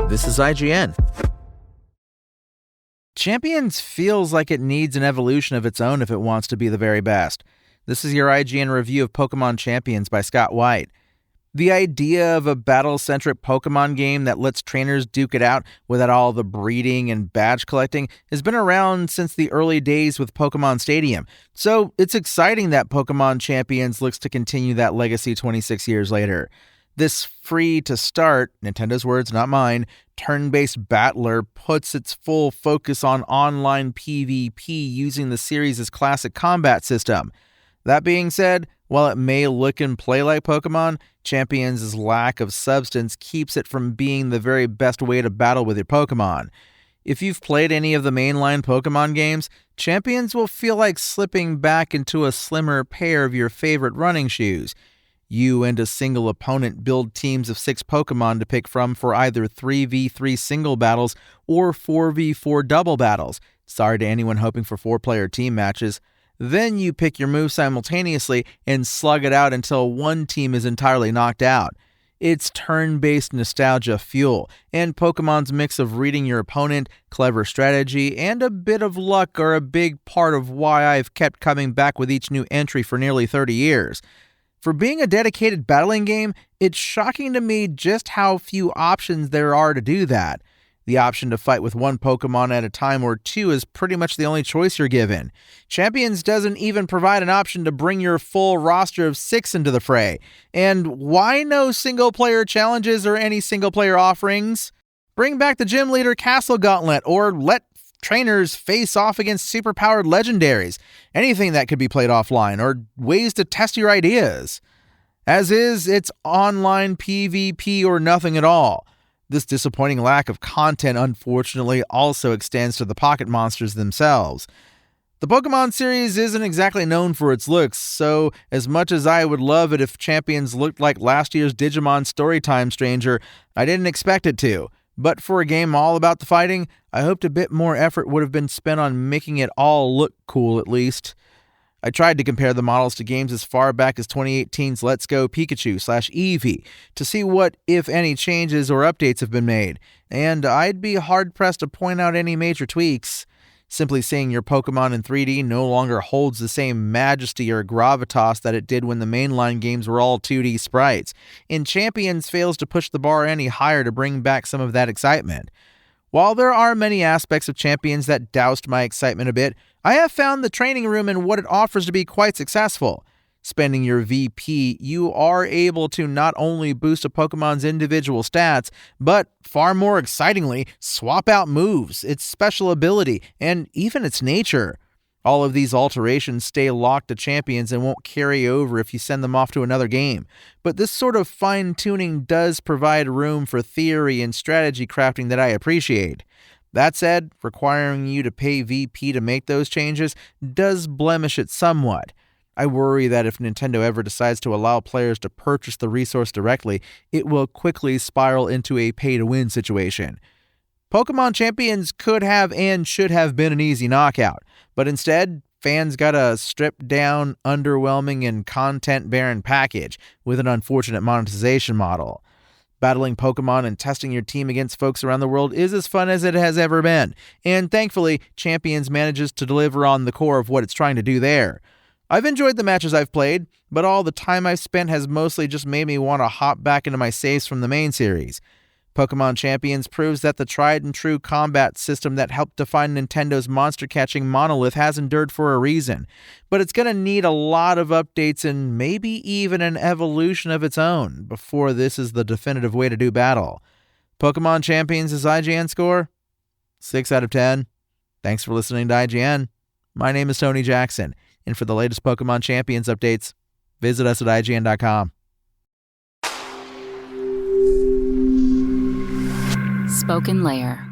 This is IGN. Champions feels like it needs an evolution of its own if it wants to be the very best. This is your IGN review of Pokémon Champions by Scott White. The idea of a battle-centric Pokémon game that lets trainers duke it out without all the breeding and badge collecting has been around since the early days with Pokémon Stadium, so it's exciting that Pokémon Champions looks to continue that legacy 26 years later. This free-to-start, Nintendo's words, not mine, turn-based battler puts its full focus on online PvP using the series' classic combat system. That being said, while it may look and play like Pokémon, Champions' lack of substance keeps it from being the very best way to battle with your Pokémon. If you've played any of the mainline Pokémon games, Champions will feel like slipping back into a slimmer pair of your favorite running shoes. You and a single opponent build teams of 6 Pokémon to pick from for either 3v3 single battles or 4v4 double battles. Sorry to anyone hoping for 4-player team matches. Then you pick your move simultaneously and slug it out until one team is entirely knocked out. It's turn-based nostalgia fuel, and Pokemon's mix of reading your opponent, clever strategy, and a bit of luck are a big part of why I've kept coming back with each new entry for nearly 30 years. For being a dedicated battling game, it's shocking to me just how few options there are to do that. The option to fight with one Pokemon at a time or 2 is pretty much the only choice you're given. Champions doesn't even provide an option to bring your full roster of 6 into the fray. And why no single-player challenges or any single-player offerings? Bring back the Gym Leader Castle Gauntlet, or let trainers face off against superpowered legendaries. Anything that could be played offline, or ways to test your ideas. As is, it's online PvP or nothing at all. This disappointing lack of content, unfortunately, also extends to the Pocket Monsters themselves. The Pokemon series isn't exactly known for its looks, so as much as I would love it if Champions looked like last year's Digimon Storytime Stranger, I didn't expect it to. But for a game all about the fighting, I hoped a bit more effort would have been spent on making it all look cool at least. I tried to compare the models to games as far back as 2018's Let's Go Pikachu /Eevee to see what, if any, changes or updates have been made, and I'd be hard-pressed to point out any major tweaks. Simply seeing your Pokemon in 3D no longer holds the same majesty or gravitas that it did when the mainline games were all 2D sprites, and Champions fails to push the bar any higher to bring back some of that excitement. While there are many aspects of Champions that doused my excitement a bit, I have found the training room and what it offers to be quite successful. Spending your VP, you are able to not only boost a Pokemon's individual stats, but, far more excitingly, swap out moves, its special ability, and even its nature. All of these alterations stay locked to Champions and won't carry over if you send them off to another game. But this sort of fine-tuning does provide room for theory and strategy crafting that I appreciate. That said, requiring you to pay VP to make those changes does blemish it somewhat. I worry that if Nintendo ever decides to allow players to purchase the resource directly, it will quickly spiral into a pay-to-win situation. Pokémon Champions could have and should have been an easy knockout, but instead, fans got a stripped-down, underwhelming, and content-barren package with an unfortunate monetization model. Battling Pokemon and testing your team against folks around the world is as fun as it has ever been, and thankfully, Champions manages to deliver on the core of what it's trying to do there. I've enjoyed the matches I've played, but all the time I've spent has mostly just made me want to hop back into my saves from the main series. Pokémon Champions proves that the tried-and-true combat system that helped define Nintendo's monster-catching monolith has endured for a reason, but it's going to need a lot of updates and maybe even an evolution of its own before this is the definitive way to do battle. Pokémon Champions' IGN score? 6 out of 10. Thanks for listening to IGN. My name is Tony Jackson, and for the latest Pokémon Champions updates, visit us at IGN.com. Spoken Layer.